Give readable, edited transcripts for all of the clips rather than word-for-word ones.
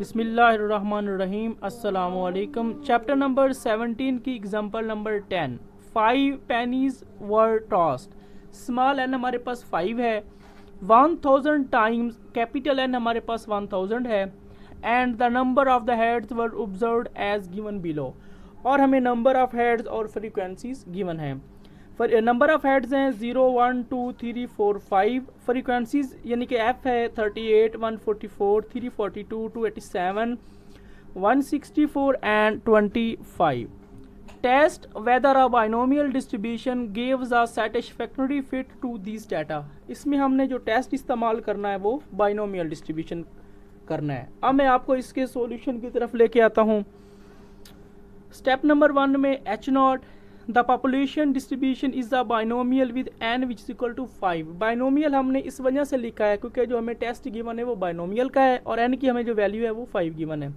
बिस्मिल्लाहिर्रहमानिर्रहीम अस्सलामुअलैकुम। Chapter number 17 की example number 10। 5 pennies were tossed। Small n हमारे पास 5 है, 1000 टाइम्स कैपिटल एन हमारे पास 1000 है, and the number of the heads were observed as given below. और हमें नंबर ऑफ हेड्स और फ्रीक्वेंसीज गिवन है। नंबर ऑफ हेड्स हैं 0 1 2 3 4 5। फ्रीक्वेंसीज यानी कि एफ है 38 144 342 287 164 and 25। Test whether a binomial distribution gives a satisfactory fit to this data. इसमें हमने जो टेस्ट इस्तेमाल करना है वो बाइनोमियल डिस्ट्रीब्यूशन करना है। अब मैं आपको इसके सॉल्यूशन की तरफ लेके आता हूँ। स्टेप नंबर 1 में H0 the population distribution is the binomial with n which is equal to 5। Binomial हमने इस वजह से लिखा है क्योंकि जो हमें टेस्ट गिवन है वो बाइनोमियल का है और n की हमें जो वैल्यू है वो 5 गिवन है।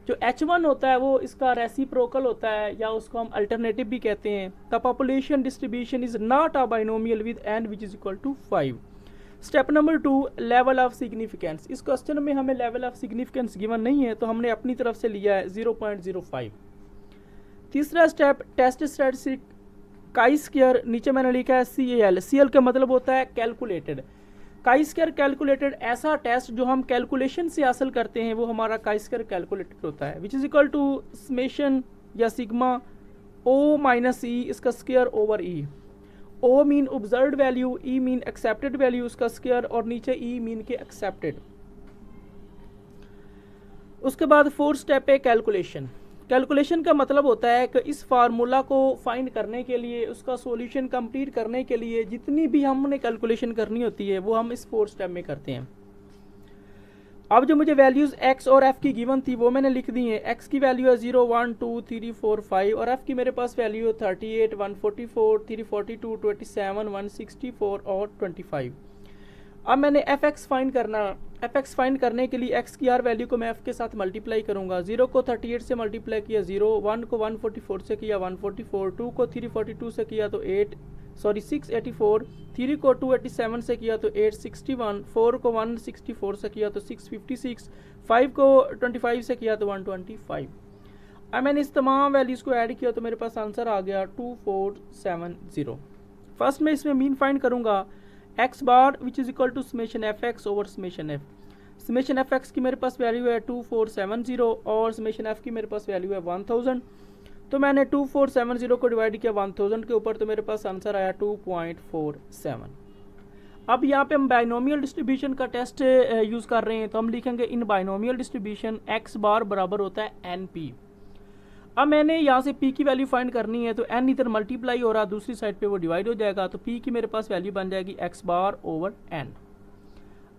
जो H1 होता है वो इसका रेसिप्रोकल होता है या उसको हम अल्टरनेटिव भी कहते हैं। The population distribution is not a binomial with n which is equal to 5। Step number 2 level of significance. इस क्वेश्चन में हमें लेवल ऑफ सिग्निफिकेंस गिवन नहीं है तो हमने अपनी तरफ से लिया है 0.05। तीसरा step test statistic chi square, नीचे मैंने लिखा है CAL। CL का मतलब होता है कैलकुलेटेड। काई स्क्वायर कैलकुलेटेड ऐसा टेस्ट जो हम कैलकुलेशन से हासिल करते हैं वो हमारा काई स्क्वायर कैलकुलेटेड होता है which is equal to summation या सिग्मा O माइनस ई इसका square over E. O mean observed value, E mean accepted value उसका स्क्वायर और नीचे E मीन के एक्सेप्टेड। उसके बाद फोर्थ स्टेप है कैलकुलेशन। कैलकुलेशन का मतलब होता है कि इस फार्मूला को फाइंड करने के लिए, उसका सॉल्यूशन कंप्लीट करने के लिए जितनी भी हमने कैलकुलेशन करनी होती है वो हम इस फोर्थ स्टेप में करते हैं। अब जो मुझे वैल्यूज़ x और f की गिवन थी वो मैंने लिख दी है। x की वैल्यू है 0 1 2 3 4 5 और f की मेरे पास वैल्यू है 38 144 342 27 164 और 25। अब मैंने fx फाइंड करना। fx फाइंड करने के लिए x की हर वैल्यू को मैं f के साथ मल्टीप्लाई करूंगा। 0 को 38 से मल्टीप्लाई किया 0, 1 को 144 से किया 144, 2 को 342 से किया तो 684, 3 को 287 से किया तो 861, 4 को 164 से किया तो 656, 5 को 25 से किया तो 125। अब मैंने इस तमाम वैल्यूज़ को ऐड किया तो मेरे पास आंसर आ गया 2470। फर्स्ट में इसमें मीन फाइंड करूंगा x bar which is equal to summation f x over summation f. Summation f x की मेरे पास वैल्यू है 2470 और समेशन एफ की मेरे पास वैल्यू है 1000। तो मैंने 2470 को डिवाइड किया 1000 के ऊपर तो मेरे पास आंसर आया 2.47। अब यहाँ पे हम बाइनोमियल डिस्ट्रीब्यूशन का टेस्ट यूज़ कर रहे हैं तो हम लिखेंगे इन बाइनोमियल डिस्ट्रीब्यूशन x बार बराबर होता है NP। अब मैंने यहाँ से p की वैल्यू फाइंड करनी है तो n इधर मल्टीप्लाई हो रहा, दूसरी साइड पे वो डिवाइड हो जाएगा तो p की मेरे पास वैल्यू बन जाएगी x बार ओवर n।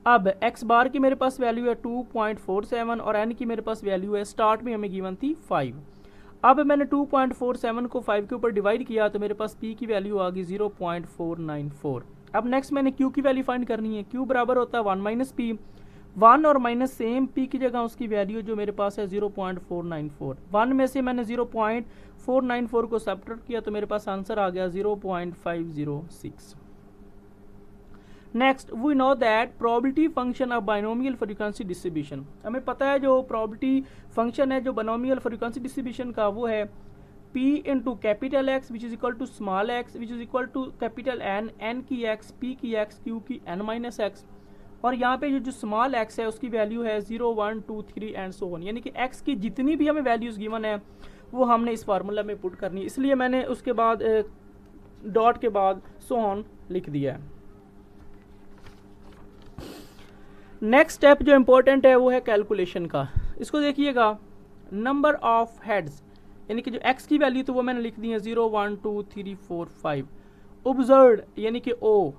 अब x बार की मेरे पास वैल्यू है 2.47 और n की मेरे पास वैल्यू है, स्टार्ट में हमें गिवन थी 5। अब मैंने 2.47 को 5 के ऊपर डिवाइड किया तो मेरे पास p की वैल्यू आ गई 0.494। अब नेक्स्ट मैंने q की वैल्यू फाइंड करनी है। q बराबर होता है 1 माइनस p, 1 और माइनस सेम, p की जगह उसकी वैल्यू जो मेरे पास है 0.494। 1 में से मैंने 0.494 को सब्ट्रैक्ट किया तो मेरे पास आंसर आ गया 0.506। Next we know that probability function of binomial frequency distribution. हमें पता है जो प्रोबेबिलिटी फंक्शन है जो बाइनोमियल फ्रीक्वेंसी डिस्ट्रीब्यूशन का वो है p into capital x which is equal to small x which is equal to capital N, n की x, p की x, q की n माइनस एक्स। और यहाँ पे जो स्मॉल x है उसकी वैल्यू है 0 1 2 3 एंड सो ऑन, यानी कि x की जितनी भी हमें वैल्यूज़ गिवन है वो हमने इस फार्मूला में पुट करनी है, इसलिए मैंने उसके बाद डॉट के बाद सो ऑन लिख दिया है। नेक्स्ट स्टेप जो इम्पोर्टेंट है वो है कैलकुलेशन का। इसको देखिएगा, नंबर ऑफ हेड्स यानी कि जो x की वैल्यू तो वो मैंने लिख दी है 0 1 2 3 4 5। ऑब्जर्व्ड यानी कि O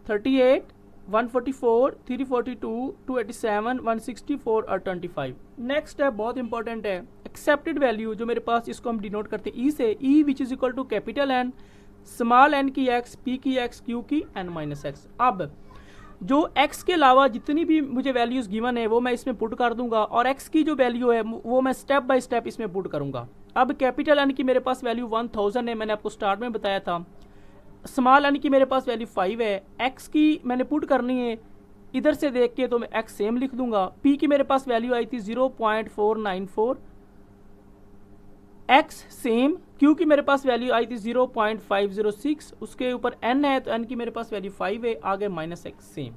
38 144 342 287 164 और 25। नेक्स्ट स्टेप बहुत इंपॉर्टेंट है, एक्सेप्टेड वैल्यू जो मेरे पास, इसको हम डिनोट करते हैं E से, E which is equal to capital N, small n की x, p की x, q की n माइनस एक्स। अब जो x के अलावा जितनी भी मुझे वैल्यूज़ गिवन है वो मैं इसमें पुट कर दूंगा और x की जो वैल्यू है वो मैं स्टेप बाय स्टेप इसमें पुट करूंगा। अब कैपिटल N की मेरे पास वैल्यू 1000 है, मैंने आपको स्टार्ट में बताया था। स्मॉल n की मेरे पास वैल्यू 5 है, x की मैंने पुट करनी है इधर से देख के तो मैं x सेम लिख दूंगा। p की मेरे पास वैल्यू आई थी 0.494, x सेम, q की मेरे पास वैल्यू आई थी 0.506, उसके ऊपर n है तो n की मेरे पास वैल्यू 5 है, आगे minus x same.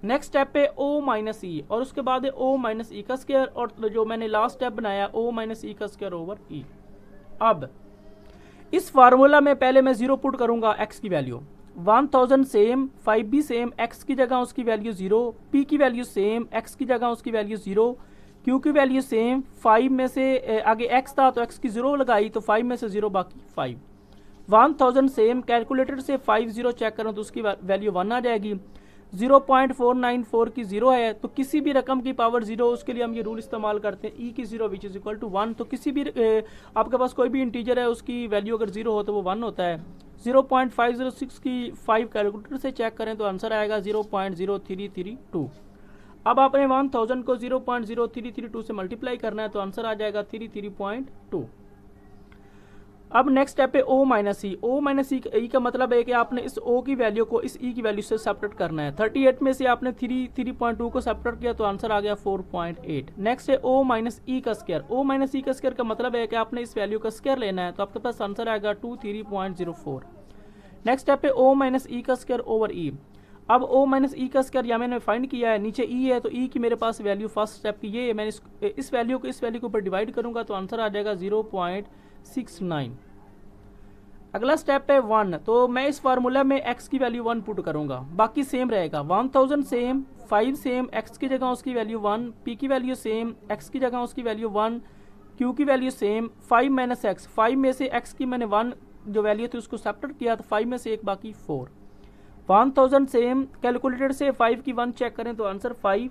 Next step पे o माइनस ई, और उसके बाद है o माइनस ई का स्क्वायर, और जो मैंने लास्ट स्टेप बनाया o माइनस ई का स्क्वायर ओवर ई। अब इस फार्मूला में पहले मैं 0 पुट करूंगा x की वैल्यू, 1000 सेम, 5 भी सेम, x की जगह उसकी वैल्यू 0, p की वैल्यू सेम, x की जगह उसकी वैल्यू 0, q की वैल्यू सेम, 5 में से आगे x था तो x की 0 लगाई तो 5 में से 0 बाकी 5। 1000 सेम, कैलकुलेटर से 50 चेक करूँ तो उसकी वैल्यू 1 आ जाएगी। 0.494 की 0 है तो किसी भी रकम की पावर 0, उसके लिए हम ये रूल इस्तेमाल करते हैं e की 0 विच इज इक्वल टू 1। तो किसी भी आपके पास कोई भी इंटीजर है उसकी वैल्यू अगर 0 हो तो वो 1 होता है। 0.506 की 5 कैलकुलेटर से चेक करें तो आंसर आएगा 0.0332। अब आपने 1000 को 0.0332 से मल्टीप्लाई करना है तो आंसर आ जाएगा 33.2। अब नेक्स्ट स्टेप है o माइनस ई। o माइनस ई का मतलब है कि आपने इस o की वैल्यू को इस e की वैल्यू से सेपरेट करना है। 38 में से आपने 3.2 को सेपरेट किया तो आंसर आ गया 4.8। नेक्स्ट है o माइनस ई का स्क्वायर। o माइनस ई का स्क्वायर का मतलब है कि आपने इस वैल्यू का स्क्वायर लेना है तो आपके पास आंसर आएगा 23.04। नेक्स्ट स्टेप है o माइनस ई का स्क्वायर ओवर ई। अब o माइनस ई का स्क्वायर यहाँ मैंने फाइंड किया है, नीचे e है तो e की मेरे पास वैल्यू फर्स्ट स्टेप की ये है, मैंने इस वैल्यू को इस वैल्यू के ऊपर डिवाइड करूंगा तो आंसर आ जाएगा 0.69। अगला स्टेप है 1, तो मैं इस फार्मूला में x की वैल्यू 1 पुट करूंगा, बाकी सेम रहेगा। 1000 सेम, 5 सेम, x की जगह उसकी वैल्यू 1, p की वैल्यू सेम, x की जगह उसकी वैल्यू 1, q की वैल्यू सेम, 5 माइनस x, 5 में से x की मैंने 1 जो वैल्यू थी उसको सेपरेट किया तो 5 में से एक बाकी 4। 1000 सेम, कैलकुलेटर से 5 की 1 चेक करें तो आंसर 5।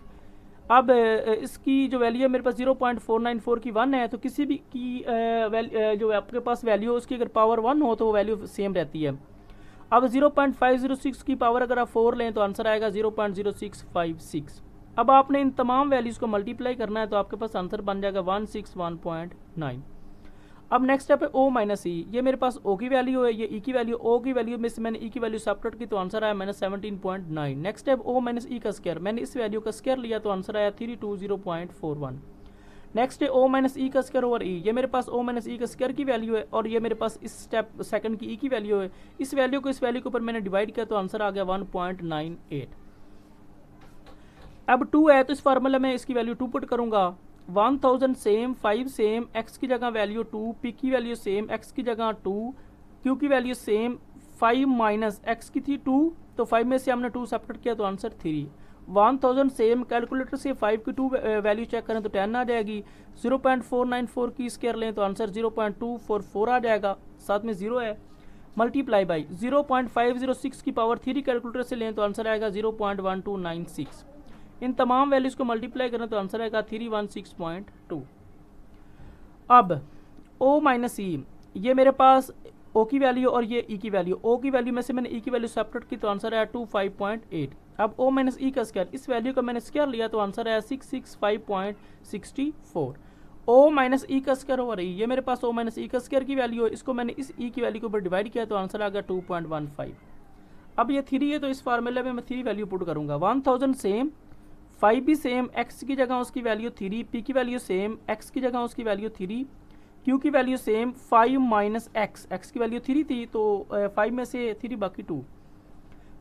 अब इसकी जो वैल्यू है मेरे पास 0.494 की 1 है तो किसी भी की जो आपके पास वैल्यू है उसकी अगर पावर 1 हो तो वो वैल्यू सेम रहती है। अब 0.506 की पावर अगर आप 4 लें तो आंसर आएगा 0.0656। अब आपने इन तमाम वैल्यूज़ को मल्टीप्लाई करना है तो आपके पास आंसर बन जाएगा 161.9। अब नेक्स्ट स्टेप है o माइनस ई। ये मेरे पास o की वैल्यू है, ये e की वैल्यू, o की वैल्यू में से मैंने e की वैल्यू सेपरेट की तो आंसर आया मैंने 17.9। Next step o minus E का स्क्वायर, मैंने इस वैल्यू का स्क्वायर लिया तो आंसर आया 320.41। नेक्स्ट है o माइनस ई का स्क्वायर ओवर e। ये मेरे पास o माइनस ई का स्क्वायर की वैल्यू है और ये मेरे पास इस स्टेप सेकंड की e की वैल्यू है। इस वैल्यू को इस वैल्यू के ऊपर मैंने डिवाइड किया तो आंसर आ गया 1.98। अब 2 है तो इस फार्मूला में इसकी वैल्यू 2 पुट करूंगा। 1000 सेम, 5 सेम, x की जगह वैल्यू 2, p की वैल्यू सेम, x की जगह 2, q की वैल्यू सेम, 5 माइनस x की थी 2 तो 5 में से हमने 2 सेपरेट किया तो आंसर 3। 1000 सेम, कैलकुलेटर से 5 की 2 वैल्यू चेक करें तो 10 आ जाएगी। 0.494 की स्क्वायर लें तो आंसर 0.244 आ जाएगा, साथ में 0 है, मल्टीप्लाई बाई 0.506 की पावर 3 कैलकुलेटर से लें तो आंसर आएगा 0.1296। इन तमाम वैल्यूज को मल्टीप्लाई करें तो आंसर आएगा 316.2। अब o माइनस ई, ये मेरे पास o की वैल्यू और ये e की वैल्यू, o की वैल्यू में से मैंने e की वैल्यू सेपरेट की तो आंसर आया 25.8। अब o माइनस ई का स्क्वायर, इस वैल्यू का मैंने स्क्वायर लिया तो आंसर आया 665.64। o माइनस ई का स्क्वायर ओवर e, ये मेरे पास o माइनस ई का स्क्वायर की वैल्यू है, इसको मैंने इस e की वैल्यू के ऊपर डिवाइड किया तो आंसर आ गया 2.15। अब ये 3 है तो इस फार्मूले में मैं 3 वैल्यू पुट करूंगा। 1000 सेम, 5 भी सेम, x की जगह उसकी वैल्यू 3, p की वैल्यू सेम, x की जगह उसकी वैल्यू 3, q की वैल्यू सेम, 5 माइनस x की वैल्यू 3 थी तो 5 में से 3 बाकी 2।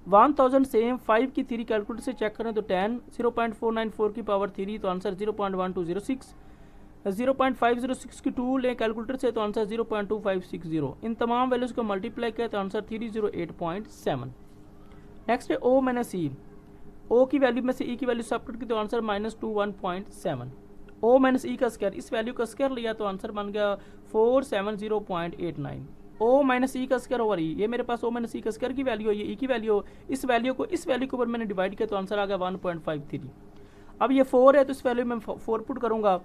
1000 सेम, 5 की 3 कैलकुलेटर से चेक करें तो 10, 0.494 की पावर 3 तो आंसर 0.1206, 0.506 की 2 लें कैलकुलेटर से तो आंसर 0.2560। इन तमाम वैल्यूज़ को मल्टीप्लाई किया तो आंसर 308.7। नेक्स्ट है o माइनस ई। o की वैल्यू में से e की वैल्यू सेपरेट की तो आंसर -21.7। o माइनस ई का स्क्वायर, इस वैल्यू का स्क्वायर लिया तो आंसर बन गया 470.89। o माइनस ई का स्क्वायर ओवर e, ये मेरे पास o माइनस ई का स्क्वायर की वैल्यू है, ये e की वैल्यू, इस वैल्यू को इस वैल्यू के ऊपर मैंने डिवाइड किया तो आंसर आ गया 1.53। अब ये 4 है तो इस वैल्यू में 4 पुट करूंगा।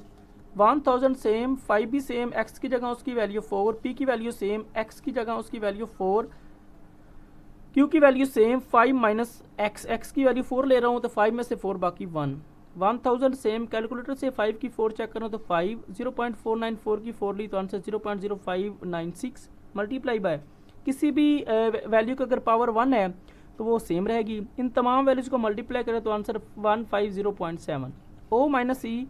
1000 सेम, 5 भी सेम, x की जगह उसकी वैल्यू 4, p की वैल्यू सेम, x की जगह उसकी वैल्यू 4, q की वैल्यू सेम, 5 माइनस x की वैल्यू 4 ले रहा हूँ तो 5 में से 4 बाकी 1। 1000 सेम, कैलकुलेटर से 5 की 4 चेक करो तो 5, 0.494 की 4 ली तो आंसर 0.0596 मल्टीप्लाई बाय किसी भी वैल्यू की अगर पावर 1 है तो वो सेम रहेगी। इन तमाम वैल्यूज़ को मल्टीप्लाई करें तो आंसर 150.7। ओ माइनस ई,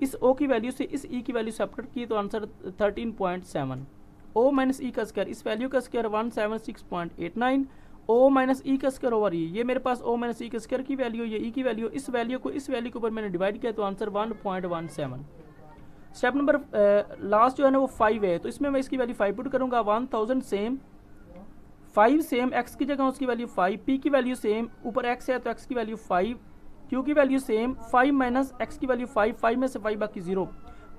इस ओ की वैल्यू से इस ई की वैल्यू सब्ट्रैक्ट की तो आंसर 13.7। ओ माइनस ई का स्क्वायर, इस वैल्यू का स्क्वायर 176.89। ओ माइनस ई का स्क्वायर ओवर ई, ये मेरे पास ओ माइनस ई के स्क्वायर की वैल्यू, ये ई की वैल्यू, इस वैल्यू को इस वैल्यू के ऊपर मैंने डिवाइड किया तो आंसर 1.17। स्टेप नंबर लास्ट जो है ना वो 5 है, तो इसमें मैं इसकी वैल्यू 5 पुट करूँगा। 1000 सेम, 5 सेम, एक्स की जगह उसकी वैल्यू 5, पी की वैल्यू सेम, ऊपर एक्स है तो एक्स की वैल्यू 5, क्यू की वैल्यू सेम, 5 माइनस एक्स की वैल्यू 5, 5 में से 5 बाकी 0।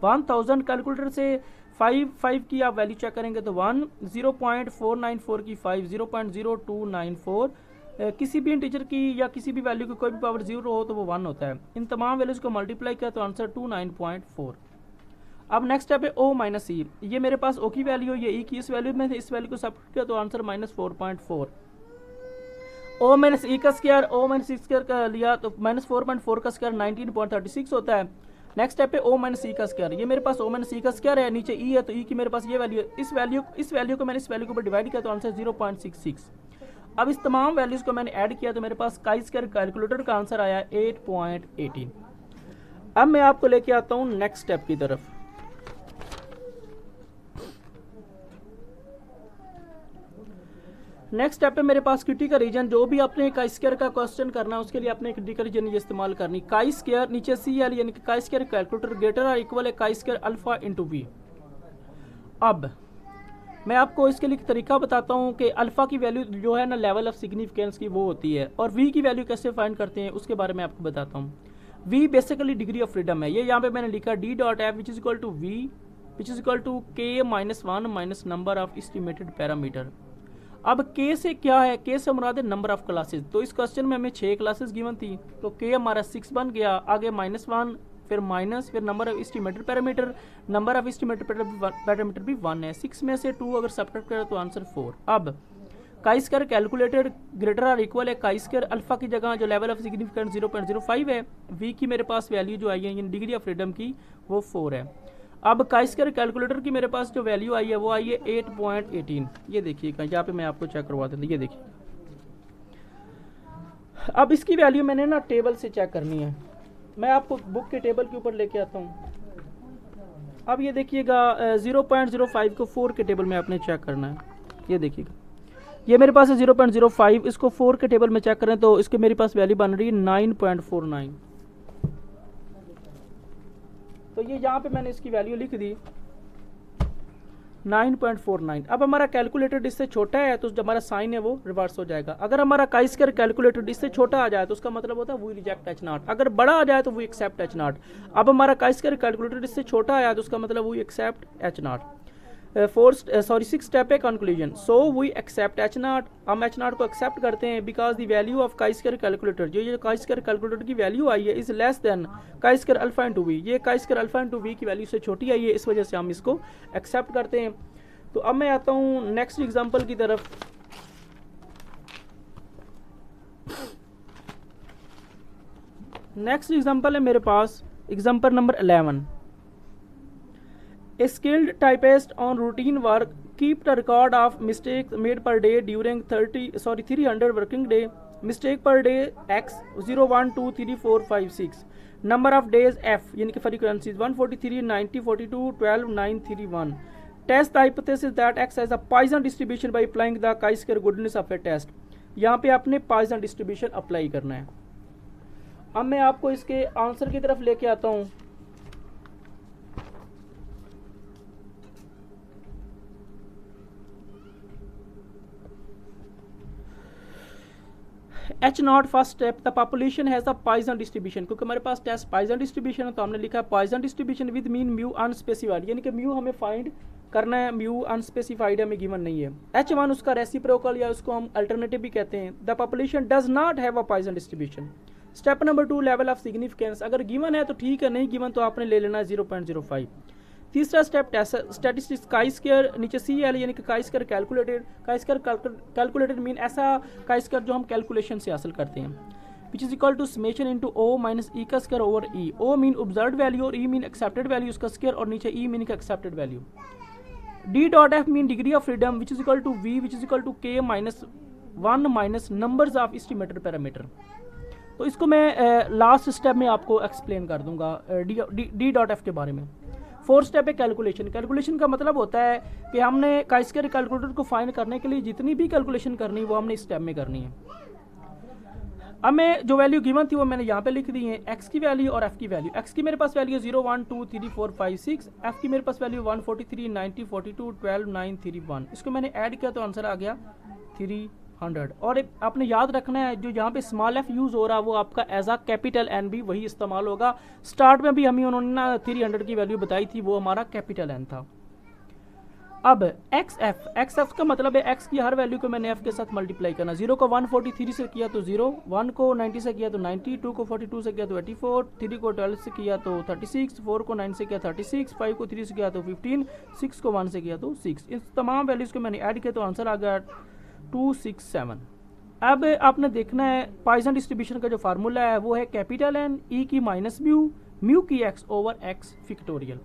1000 कैलकुलेटर से 5 की आप वैल्यू चेक करेंगे तो 1, 0.494 की 5, 0.0294। किसी भी इंटीजर की या किसी भी वैल्यू की कोई भी पावर 0 हो तो वो 1 होता है। इन तमाम वैल्यूज़ को मल्टीप्लाई किया तो आंसर 29.4। अब नेक्स्ट स्टेप है ओ माइनस ई, ये मेरे पास ओ की वैल्यू, ये ई की, इस वैल्यू में इस वैल्यू को सब्ट्रैक्ट किया तो आंसर -4.4। ओ माइनस ई का स्क्वायर, ओ माइनस ई स्क्वायर का लिया तो -4.4 का स्क्वायर 19.36 होता है। नेक्स्ट स्टेप है ओ माइनस ई का स्क्वायर, ये मेरे पास ओ माइनस ई का स्क्वायर है, नीचे ई है तो ई की मेरे पास ये वैल्यू है, इस वैल्यू को मैंने इस वैल्यू के ऊपर डिवाइड किया तो आंसर 0.66। अब इस तमाम वैल्यूज़ को मैंने ऐड किया तो मेरे पास काई स्क्वायर कैलकुलेटर का आंसर आया 8.18। अब मैं आपको लेके आता हूँ नेक्स्ट स्टेप की तरफ। नेक्स्ट स्टेप पे मेरे पास क्रिटिकल रीजन, जो भी आपने काई स्क्वायर का क्वेश्चन करना है उसके लिए आपने क्रिटिकल रीजन ये इस्तेमाल करनी। काई स्क्वायर नीचे सी एल यानी कि काई स्क्वायर कैलकुलेटर ग्रेटर और इक्वल है chi square alpha into we. अब मैं आपको इसके लिए तरीका बताता हूँ कि अल्फा की वैल्यू जो है ना लेवल ऑफ सिग्निफिकेंस की वो होती है, और वी की वैल्यू कैसे फाइंड करते हैं उसके बारे में आपको बताता हूँ। We basically degree of freedom है, ये यहाँ पे मैंने लिखा d.f which is equal to we which is equal to k-1 minus number of estimated parameter. अब k से क्या है, k से मुराद है नंबर ऑफ क्लासेस, तो इस क्वेश्चन में हमें 6 क्लासेस गिवन थी तो k हमारा 6 बन गया, आगे -1 फिर माइनस फिर number of estimated parameter, number of estimated parameter भी 1 है, 6 में से 2 अगर सब्ट्रैक्ट करें तो आंसर 4। अब काई स्क्वायर कैलकुलेटेड ग्रेटर और इक्वल है काई स्क्वायर अल्फा की जगह जो लेवल ऑफ सिग्निफिकेंस 0.05 है, वी की मेरे पास वैल्यू जो आई है डिग्री ऑफ फ्रीडम की वो 4 है। अब काई स्क्वायर कैलकुलेटर की मेरे पास जो वैल्यू आई है वो आई है 8.18। ये देखिएगा यहाँ पे मैं आपको चेक करवा देता हूँ, ये देखिए। अब इसकी वैल्यू मैंने ना टेबल से चेक करनी है, मैं आपको बुक के टेबल के ऊपर लेके आता हूँ। अब ये देखिएगा 0.05 को 4 के टेबल में आपने चेक करना है, ये देखिएगा ये मेरे पास है 0.05, इसको 4 के टेबल में चेक करें तो इसके मेरे पास वैल्यू बन रही है 9.49। तो ये यहाँ पे मैंने इसकी वैल्यू लिख दी 9.49। अब हमारा कैलकुलेटेड इससे छोटा है तो जो हमारा साइन है वो रिवर्स हो जाएगा। अगर हमारा काई स्क्वायर कैलकुलेटेड इससे छोटा आ जाए तो उसका मतलब होता है वी रिजेक्ट एच नॉट, अगर बड़ा आ जाए तो वी एक्सेप्ट एच नॉट। अब हमारा काई स्क्वायर कैलकुलेटेड इससे छोटा आया तो उसका मतलब we accept H naught. 6 step है conclusion, so we accept H not, हम एच नॉट को एक्सेप्ट करते हैं because the value of chi square calculator, जो ये काई स्क्वायर कैलकुलेटर की वैल्यू आई है is less than chi square alpha into V, ये chi square alpha into V की वैल्यू से छोटी आई है, इस वजह से हम इसको एक्सेप्ट करते हैं। तो अब मैं आता हूँ नेक्स्ट एग्जाम्पल की तरफ। नेक्स्ट एग्जाम्पल है मेरे पास example number 11। A skilled typist on routine work keep the record of mistakes made per day during 300 working day. Mistake per day x 0 1 2 3 4 5 6, number of days f यानी कि frequencies 143 90 42 12 9 3 1. Test the hypothesis that x has a Poisson distribution by applying the chi-square goodness of a test. यहाँ पे आपने Poisson distribution apply करना है। अब मैं आपको इसके आंसर की तरफ लेके आता हूँ। H not first step, the population has a Poisson distribution, क्योंकि हमारे पास टेस्ट पॉइजन डिस्ट्रीब्यूशन है तो हमने लिखा है Poisson distribution with mean mu unspecified, यानी कि म्यू हमें फाइंड करना है, म्यू अनस्पेसिफाइड हमें गिवन नहीं है। H1 उसका रेसिप्रोकल या उसको हम अल्टरनेटिव भी कहते हैं। The population does not have a Poisson distribution. Step number 2 level of significance, अगर गिवन है तो ठीक है, नहीं गिवन तो आपने ले लेना है 0.05। तीसरा स्टेप स्टैटिस्टिक्स काई स्क्वायर, नीचे सी एल यानी कि chi square calculated, chi square calculated mean ऐसा काई स्क्वायर जो हम कैलकुलेशन से हासिल करते हैं, which is equal to summation into O minus E का square over E. O mean observed value और ई मीन एक्सेप्टेड वैल्यू उसका स्क्वायर, और नीचे E mean accepted value. D.F mean degree of freedom which is equal to we which is equal to k minus 1 minus numbers of estimated parameter. तो इसको मैं last step में आपको explain कर दूंगा डी डॉट एफ के बारे में। फोर्थ स्टेप है कैलकुलेशन। कैलकुलेशन का मतलब होता है कि हमने काइस्केर कैलकुलेटर को फाइंड करने के लिए जितनी भी कैलकुलेशन करनी है वो हमने इस स्टेप में करनी है। अब मैं जो वैल्यू गिवन थी वो मैंने यहाँ पे लिख दी है, एक्स की वैल्यू और एफ की वैल्यू। एक्स की मेरे पास वैल्यू 0 1 2 3 4 5 6, एफ की मेरे पास वैल्यू 143 90 42 12 9 3 1। इसको मैंने ऐड किया तो आंसर आ गया 300। और आपने याद रखना है जो यहाँ पे स्मॉल एफ यूज़ हो रहा है वो आपका एज आ कैपिटल एन भी वही इस्तेमाल होगा। स्टार्ट में भी हमें उन्होंने ना 300 की वैल्यू बताई थी, वो हमारा कैपिटल एन था। अब एक्स एफ का मतलब है एक्स की हर वैल्यू को मैंने एफ के साथ मल्टीप्लाई करना। 0 को 143 से किया तो 0, 1 को 90 से किया तो 90, 2 को 42 से किया तो 84, 3 को 12 से किया तो 36, 4 को 9 से किया 36, 5 को 3 से किया तो 15, 6 को 1 से किया तो 6। इन तमाम वैल्यूज़ को मैंने ऐड किया तो आंसर आ गया 267। अब आपने देखना है पॉइसन डिस्ट्रीब्यूशन का जो फार्मूला है वो है कैपिटल एन ई की माइनस म्यू, म्यू की एक्स ओवर एक्स फैक्टोरियल।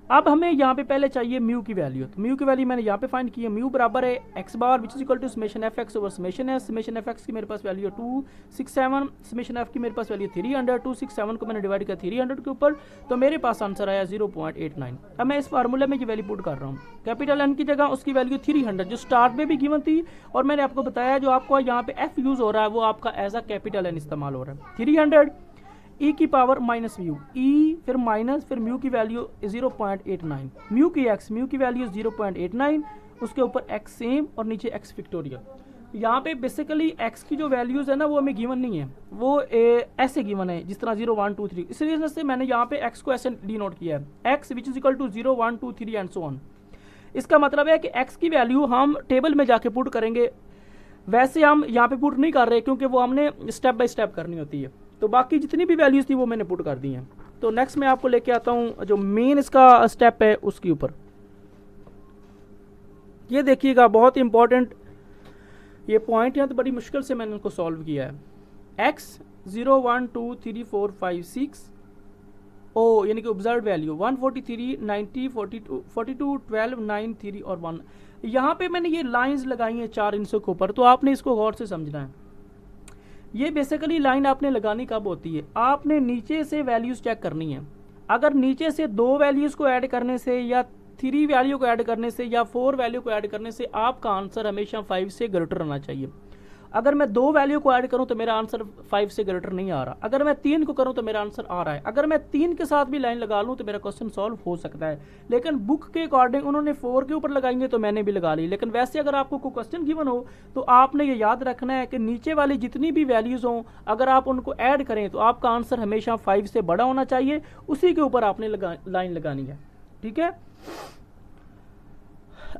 अब हमें यहाँ पे पहले चाहिए म्यू की वैल्यू। तो म्यू की वैल्यू मैंने यहाँ पे फाइंड की है, म्यू बराबर है x bar which is equal to summation f x over summation s. Summation f x की मेरे पास वैल्यू है 267, समेशन एफ की मेरे पास वैल्यू 300। 267 को मैंने डिवाइड किया 300 के ऊपर, तो मेरे पास आंसर आया 0.89। अब मैं इस फार्मूले में ये वैल्यू पुट कर रहा हूँ। कैपिटल एन की जगह उसकी वैल्यू 300 जो स्टार्ट में भी गिवन थी, और मैंने आपको बताया जो आपको यहाँ पे एफ यूज हो रहा है वो आपका एज अ कैपिटल एन इस्तेमाल हो रहा है। 300 ई की पावर माइनस म्यू, ई फिर माइनस फिर म्यू की वैल्यू 0.89, म्यू की वैल्यू 0.89, उसके ऊपर एक्स सेम और नीचे एक्स फैक्टोरियल। यहाँ पे बेसिकली एक्स की जो वैल्यूज़ है ना वो हमें गिवन नहीं है, वो ऐसे गिवन है जिस तरह 0 1 2 3। इस वजह से मैंने यहाँ पे एक्स को ऐसे डिनोट किया है, x which is equal to 0 1 2 3 and so on. इसका मतलब है कि एक्स की वैल्यू हम टेबल में जाके पुट करेंगे, वैसे हम यहाँ पे पुट नहीं कर रहे क्योंकि वो हमने स्टेप बाय स्टेप करनी होती है। तो बाकी जितनी भी वैल्यूज़ थी वो मैंने पुट कर दी हैं। तो नेक्स्ट मैं आपको लेके आता हूँ जो मेन इसका स्टेप है उसके ऊपर। ये देखिएगा बहुत इंपॉर्टेंट ये पॉइंट है, तो बड़ी मुश्किल से मैंने उनको सॉल्व किया है। एक्स 0 1 2 3 4 5 6 ओ यानी कि ऑब्जर्व वैल्यू 143 90 42 42 12 9 3 और 1। यहाँ पे मैंने ये लाइंस लगाई हैं 4 इंचों के ऊपर, तो आपने इसको गौर से समझना है। ये बेसिकली लाइन आपने लगानी कब होती है, आपने नीचे से वैल्यूज़ चेक करनी है। अगर नीचे से 2 वैल्यूज़ को ऐड करने से या 3 वैल्यू को ऐड करने से या 4 वैल्यू को ऐड करने से आपका आंसर हमेशा 5 से ग्रेटर रहना चाहिए। अगर मैं 2 वैल्यू को ऐड करूं तो मेरा आंसर 5 से ग्रेटर नहीं आ रहा, अगर मैं 3 को करूं तो मेरा आंसर आ रहा है, अगर मैं 3 के साथ भी लाइन लगा लूं तो मेरा क्वेश्चन सॉल्व हो सकता है। लेकिन बुक के अकॉर्डिंग उन्होंने 4 के ऊपर लगाएंगे तो मैंने भी लगा ली। लेकिन वैसे अगर आपको कोई क्वेश्चन गिवन हो तो आपने ये याद रखना है कि नीचे वाली जितनी भी वैल्यूज़ हों अगर आप उनको ऐड करें तो आपका आंसर हमेशा 5 से बड़ा होना चाहिए, उसी के ऊपर आपने लाइन लगानी है। ठीक है,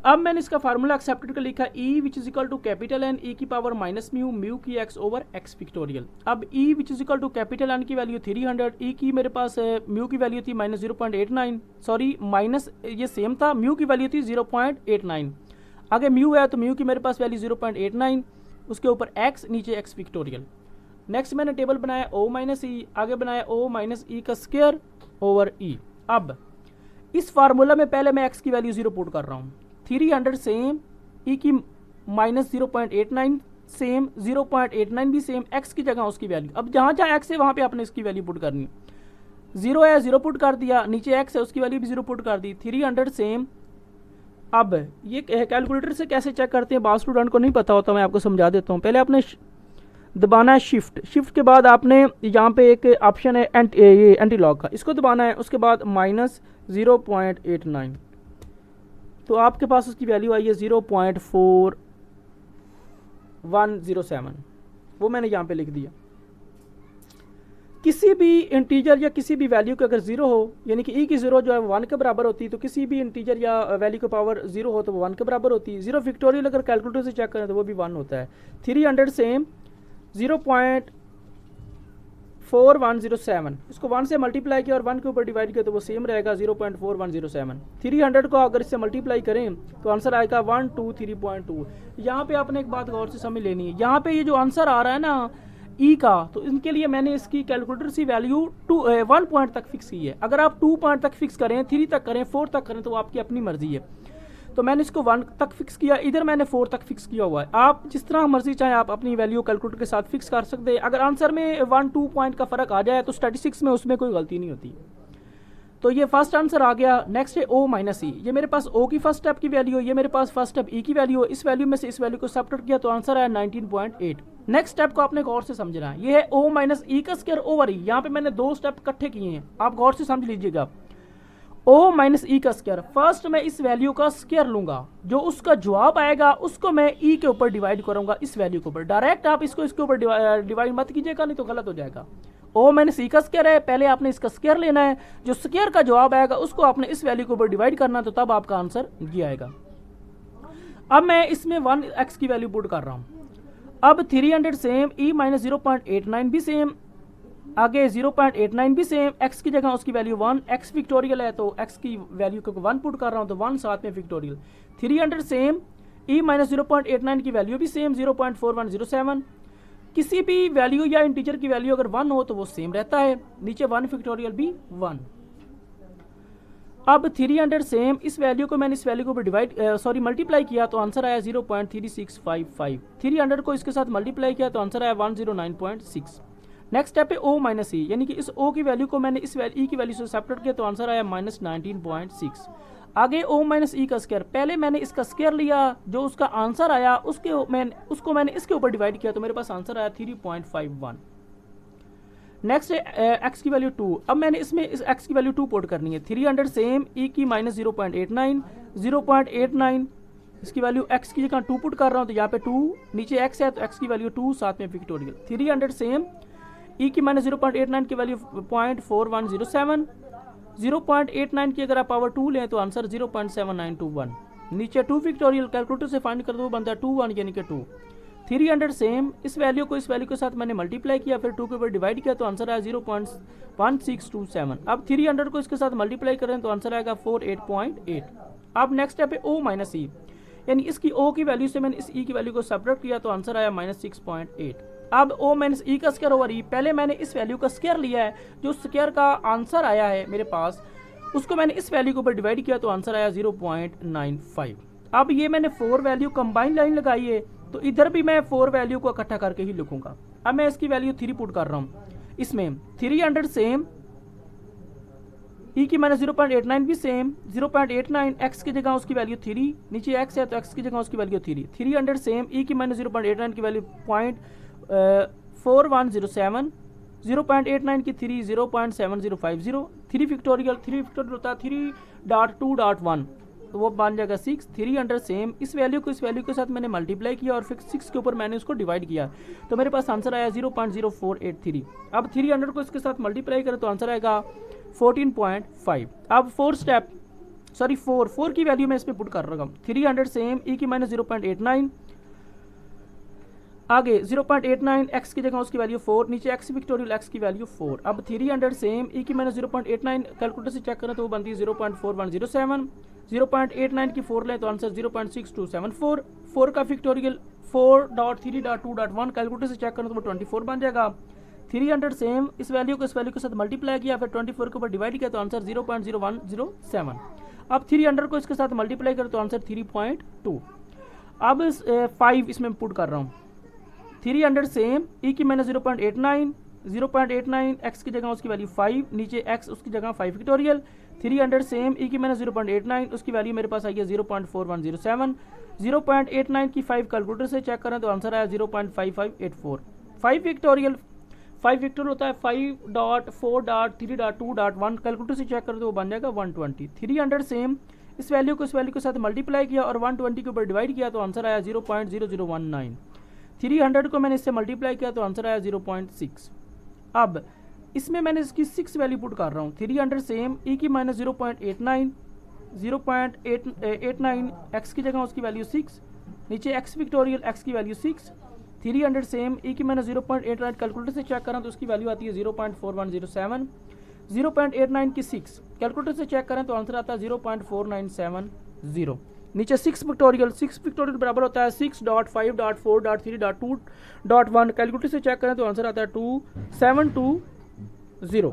अब मैंने इसका फार्मूला एक्सेप्टेड का लिखा E which is equal to capital N e की पावर माइनस म्यू, म्यू की एक्स ओवर एक्स फैक्टोरियल। अब E which is equal to capital N की वैल्यू 300, ई की मेरे पास म्यू की वैल्यू थी माइनस 0.89, सॉरी माइनस ये सेम था, म्यू की वैल्यू थी 0.89, आगे म्यू है तो म्यू की मेरे पास वैल्यू 0.89, उसके ऊपर एक्स नीचे एक्स फैक्टोरियल। नेक्स्ट मैंने टेबल बनाया ओ माइनस ई, आगे बनाया ओ माइनस ई का स्क्वायर ओवर ई। अब इस फार्मूला में पहले मैं एक्स की वैल्यू 0 पुट कर रहा हूँ, 300 सेम, ई की माइनस 0.89 सेम, 0.89 भी सेम, एक्स की जगह उसकी वैल्यू। अब जहाँ जहाँ एक्स है वहाँ पे आपने इसकी वैल्यू पुट करनी है। 0 है 0 पुट कर दिया, नीचे एक्स है उसकी वैल्यू भी 0 पुट कर दी, 300 सेम। अब ये कैलकुलेटर से कैसे चेक करते हैं बहुत स्टूडेंट को नहीं पता होता, मैं आपको समझा देता हूँ। पहले आपने दबाना है शिफ्ट, शिफ्ट के बाद आपने यहाँ पे एक ऑप्शन है एंटी लॉग का, इसको दबाना है, उसके बाद माइनस 0.89, तो आपके पास उसकी वैल्यू आई है 0.4107, वो मैंने यहाँ पे लिख दिया। किसी भी इंटीजर या किसी भी वैल्यू के अगर 0 हो, यानी कि ई की 0 जो है 1 के बराबर होती है, तो किसी भी इंटीजर या वैल्यू की पावर 0 हो तो वो 1 के बराबर होती है। 0 फैक्टोरियल अगर कैलकुलेटर से चेक करें तो वो भी 1 होता है। 300 सेम 0.4107, इसको 1 से मल्टीप्लाई किया और 1 के ऊपर डिवाइड किया तो वो सेम रहेगा 0.4107। 300 को अगर इससे मल्टीप्लाई करें तो आंसर आएगा 123.2। यहाँ पे आपने एक बात गौर से समझ लेनी है, यहाँ पे ये जो आंसर आ रहा है ना ई का, तो इनके लिए मैंने इसकी कैलकुलेटर सी वैल्यू 1 पॉइंट तक फिक्स की है। अगर आप 2 पॉइंट तक फिक्स करें, 3 तक करें, 4 तक करें तो वो आपकी अपनी मर्जी है। तो मैंने इसको 1 तक फिक्स किया, इधर मैंने 4 तक फिक्स किया हुआ है। आप जिस तरह मर्जी चाहें आप अपनी वैल्यू कैलकुलेटर के साथ फिक्स कर सकते हैं। अगर आंसर में 1-2 पॉइंट का फ़र्क आ जाए तो स्टैटिस्टिक्स में उसमें कोई गलती नहीं होती। तो ये फर्स्ट आंसर आ गया। नेक्स्ट है O माइनस ई। ये मेरे पास O की फर्स्ट स्टेप की वैल्यू है, ये मेरे पास फर्स्ट स्टेप E की वैल्यू है। इस वैल्यू में से इस वैल्यू को सब्ट्रैक्ट किया तो आंसर आया 19.8। नेक्स्ट स्टेप को आपने गौर से समझना है। ये है O माइनस ई का स्क्वायर ओवर ई। यहाँ पे मैंने 2 स्टेप इकट्ठे किए हैं, आप गौर से समझ लीजिएगा। O माइनस ई का स्क्वायर, फर्स्ट मैं इस वैल्यू का स्क्वायर लूंगा, जो उसका जवाब आएगा उसको मैं E के ऊपर डिवाइड करूंगा, इस वैल्यू के ऊपर। डायरेक्ट आप इसको इसके ऊपर डिवाइड मत कीजिएगा, नहीं तो गलत हो जाएगा। O माइनस ई का स्क्वायर है, पहले आपने इसका स्क्वायर लेना है, जो स्क्वायर का जवाब आएगा उसको आपने इस वैल्यू के ऊपर डिवाइड करना, तो तब आपका आंसर ये आएगा। अब मैं इसमें 1x की वैल्यू पुट कर रहा हूँ। अब 300 सेम, E माइनस 0.89 भी सेम, आगे 0.89 भी सेम, x की जगह उसकी वैल्यू 1, x फिक्टोरियल है तो x की वैल्यू को 1 पुट कर रहा हूँ तो 1 साथ में फिक्टोरियल। 300 सेम, E माइनस 0.89 की वैल्यू भी सेम 0.4107। किसी भी वैल्यू या इंटीजर की वैल्यू अगर 1 हो तो वो सेम रहता है, नीचे 1 फिक्टोरियल भी 1। अब 300 सेम, इस वैल्यू को मैंने इस वैल्यू को डिवाइड मल्टीप्लाई किया तो आंसर आया 0.3655। 300 को इसके साथ मल्टीप्लाई किया तो आंसर आया 109.6। नेक्स्ट स्टेप है O माइनस ई, यानी कि इस O की वैल्यू को मैंने इस E की वैल्यू से सब्ट्रैक्ट किया तो आंसर आया -19.6। आगे O माइनस ई का स्क्वायर, पहले मैंने इसका स्क्वायर लिया, जो उसका आंसर आया उसको मैंने इसके ऊपर डिवाइड किया तो मेरे पास आंसर आया 3.51। नेक्स्ट है x की वैल्यू 2। अब मैंने इसमें इस x की वैल्यू 2 पुट करनी है। 300 सेम, E की माइनस 0.89 इसकी वैल्यू x की जगह 2 पुट कर रहा हूँ तो यहाँ पे 2, नीचे x है तो x की वैल्यू 2 साथ में फिक्टोरियल। 300 सेम, E की माइनस 0.89 की वैल्यू 0.4107। 0.89 की अगर आप पावर 2 लें तो आंसर 0.7921। नीचे 2 फिक्टोरियल, कैलकुलेटर से फाइंड कर दो, बनता है 21 यानी कि 2। 300 सेम, इस वैल्यू को इस वैल्यू के साथ मैंने मल्टीप्लाई किया, फिर 2 के ऊपर डिवाइड किया तो आंसर आया 0.1627। अब 300 को इसके साथ मल्टीप्लाई करें तो आंसर आएगा 48.8। अब नेक्स्ट स्टेप है O माइनस ई, यानी इसकी O की वैल्यू से मैंने इस E की वैल्यू को सब्ट्रैक्ट किया तो आंसर आया -6.8। अब O माइनस ई का स्क्वायर ओवर E, पहले मैंने इस वैल्यू का स्क्वायर लिया है, जो स्क्वायर का आंसर आया है मेरे पास उसको मैंने इस वैल्यू के ऊपर डिवाइड किया तो आंसर आया 0.95। अब ये मैंने 4 वैल्यू कंबाइन लाइन लगाई है तो इधर भी मैं 4 वैल्यू को इकट्ठा करके ही लिखूंगा। अब मैं इसकी वैल्यू 3 पुट कर रहा हूँ। इसमें 300 सेम, E की माइनस 0.89 भी सेम, 0.89 x की जगह उसकी वैल्यू 3, नीचे x है तो x की जगह उसकी वैल्यू 3। 300 सेम, E की माइनस 0.89 की वैल्यू 0.4107, 0.89 की 3, 0.7050। 3 फिक्टोरियल होता है 3.2.1 तो वो बन जाएगा 6। 300 सेम, इस वैल्यू को इस वैल्यू के साथ मैंने मल्टीप्लाई किया और फिर 6 के ऊपर मैंने उसको डिवाइड किया तो मेरे पास आंसर आया 0.0483। अब 300 को इसके साथ मल्टीप्लाई करें तो आंसर आएगा 14.5। अब 4 की वैल्यू मैं इस पर पुट कर रहा हूँ। 300 सेम, E की माइनस 0.89, आगे 0.89 x की जगह उसकी वैल्यू 4, नीचे x विक्टोरियल x की वैल्यू 4। अब 300 सेम, E की माइनस 0.89 कैलकुलेटर से चेक करें तो वो बनती है 0.4107। 0.89 की 4 लें तो आंसर 0.6274। 4 का फिक्टोरियल 4.3.2.1 कैलकुलेटर से चेक करें तो वो 24 बन जाएगा। 300 सेम, इस वैल्यू को इस वैल्यू के साथ मल्टीप्लाई किया, फिर 24 के ऊपर डिवाइड किया तो आंसर 0.0107। अब 300 को इसके साथ मल्टीप्लाई करें तो आंसर 3.2। अब 5 इसमें पुट कर रहा हूँ। 300 सेम, E की माइनस 0.89 x की जगह उसकी वैल्यू 5, नीचे x उसकी जगह 5 फिक्टोरियल। 300 सेम, E की माइनस 0.89 उसकी वैल्यू मेरे पास आई है 0.4107। 0.89 की 5 कैलकुलेटर से चेक करें तो आंसर आया 0.5584। 5 फिक्टोरियल होता है 5.4.3.2.1 कैलकुलेटर से चेक करें तो वो बन जाएगा 120। 300 सेम, इस वैल्यू को इस वैल्यू के साथ मल्टीप्लाई किया और 120 के ऊपर डिवाइड किया तो आंसर आया 0.0019। 300 को मैंने इससे मल्टीप्लाई किया तो आंसर आया 0.6। अब इसमें मैंने इसकी 6 वैल्यू पुट कर रहा हूँ। 300 सेम, E की माइनस 0.89 x की जगह उसकी वैल्यू 6, नीचे x विक्टोरियल x की वैल्यू 6। 300 सेम, E की माइनस 0.89 कैलकुलेटर से चेक करें तो उसकी वैल्यू आती है 0.4107। 0.89 की 6 कैलकुलेटर से चेक करें तो आंसर आता है 0.4970। नीचे 6 फिक्टोरियल बराबर होता है 6.5.4.3.2.1 कैलकुलेटर से चेक करें तो आंसर आता है 2720।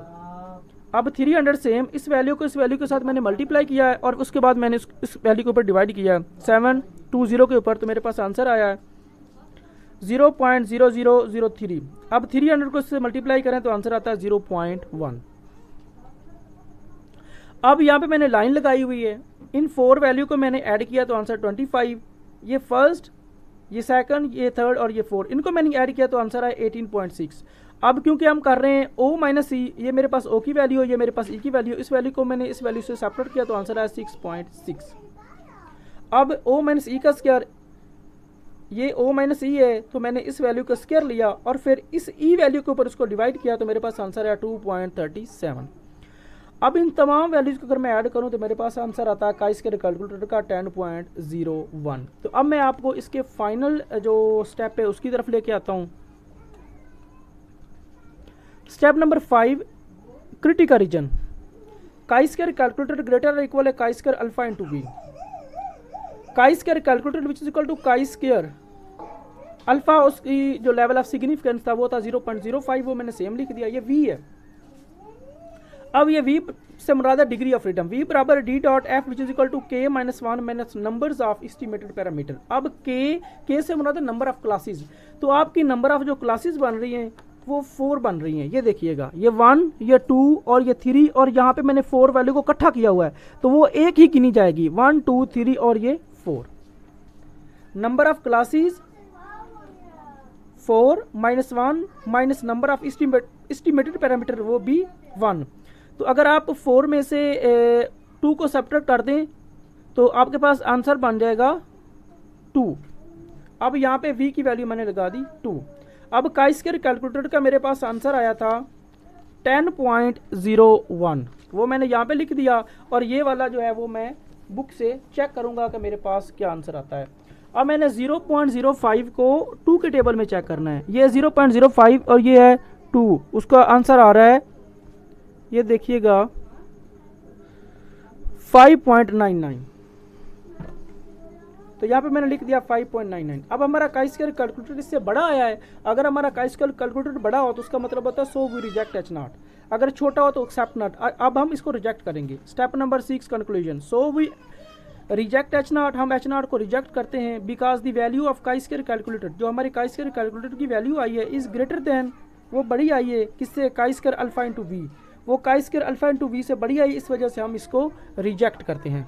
अब 300 सेम इस वैल्यू को इस वैल्यू के साथ मैंने मल्टीप्लाई किया है और उसके बाद मैंने इस वैल्यू के ऊपर डिवाइड किया है 720 के ऊपर, तो मेरे पास आंसर आया है 0.0003। अब 300 को इससे मल्टीप्लाई करें तो आंसर आता है 0.1। अब यहाँ पे मैंने लाइन लगाई हुई है, इन 4 वैल्यू को मैंने ऐड किया तो आंसर 25। ये फर्स्ट, ये सेकंड, ये थर्ड और ये 4, इनको मैंने ऐड किया तो आंसर आया 18.6। अब क्योंकि हम कर रहे हैं O माइनस ई, ये मेरे पास O की वैल्यू है, ये मेरे पास E की वैल्यू, इस वैल्यू को मैंने इस वैल्यू से सेपरेट किया तो आंसर आया 6.6। अब O माइनस ई का स्क्वायर, ये O माइनस ई है तो मैंने इस वैल्यू का स्क्वायर लिया और फिर इस E वैल्यू के ऊपर उसको डिवाइड किया तो मेरे पास आंसर आया 2.37। अब इन तमाम वैल्यूज़ को अगर मैं ऐड करूं तो मेरे पास आंसर आता है काई स्क्वायर कैलकुलेटर का 10.01। तो अब मैं आपको इसके फाइनल जो स्टेप है उसकी तरफ लेके आता हूं। Step number 5, critical region. Chi square calculator greater और इक्वल है chi square alpha into b. Chi square calculator which is equal to chi square alpha, उसकी जो लेवल ऑफ सिग्निफिकेंस था वो था 0.05, वो मैंने सेम लिख दिया, ये वी है। अब ये v से मुराद है डिग्री ऑफ फ्रीडम, v बराबर d dot f which is equal to k minus 1 minus numbers of estimated parameter. अब k से मुराद है नंबर ऑफ क्लासेस, तो आपकी नंबर ऑफ जो क्लासेस बन रही हैं वो 4 बन रही हैं। ये देखिएगा, ये 1, ये 2 और ये 3, और यहाँ पे मैंने 4 वैल्यू को इकट्ठा किया हुआ है तो वो एक ही गिनी जाएगी, 1 2 3 और ये 4। Number of classes 4 minus 1 minus number of estimated parameter वो भी 1। तो अगर आप 4 में से 2 को सब्ट्रैक्ट कर दें तो आपके पास आंसर बन जाएगा 2। अब यहाँ पे v की वैल्यू मैंने लगा दी 2। अब काई स्क्वायर कैलकुलेटर का मेरे पास आंसर आया था 10.01, वो मैंने यहाँ पे लिख दिया और ये वाला जो है वो मैं बुक से चेक करूँगा कि मेरे पास क्या आंसर आता है। अब मैंने 0.05 को 2 के टेबल में चेक करना है, ये 0.05 और ये है 2, उसका आंसर आ रहा है, ये देखिएगा 5.99। तो यहाँ पे मैंने लिख दिया 5.99। अब हमारा काई स्क्वायर कैलकुलेटर इससे बड़ा आया है, अगर हमारा काई स्क्वायर कैलकुलेटर बड़ा हो तो उसका मतलब होता है so we reject H not, अगर छोटा हो तो एक्सेप्ट नॉट। अब हम इसको रिजेक्ट करेंगे। Step number 6, conclusion. So we reject H not, हम एच नॉट को रिजेक्ट करते हैं because the value of chi square calculator, जो हमारी काई स्क्वायर कैलकुलेटर की वैल्यू आई है इज ग्रेटर देन, वो बड़ी आई है किससे, काई स्क्वायर अल्फा इंटू वी, वो काई स्क्वायर अल्फा इंटू वी से बड़ी आई, इस वजह से हम इसको रिजेक्ट करते हैं।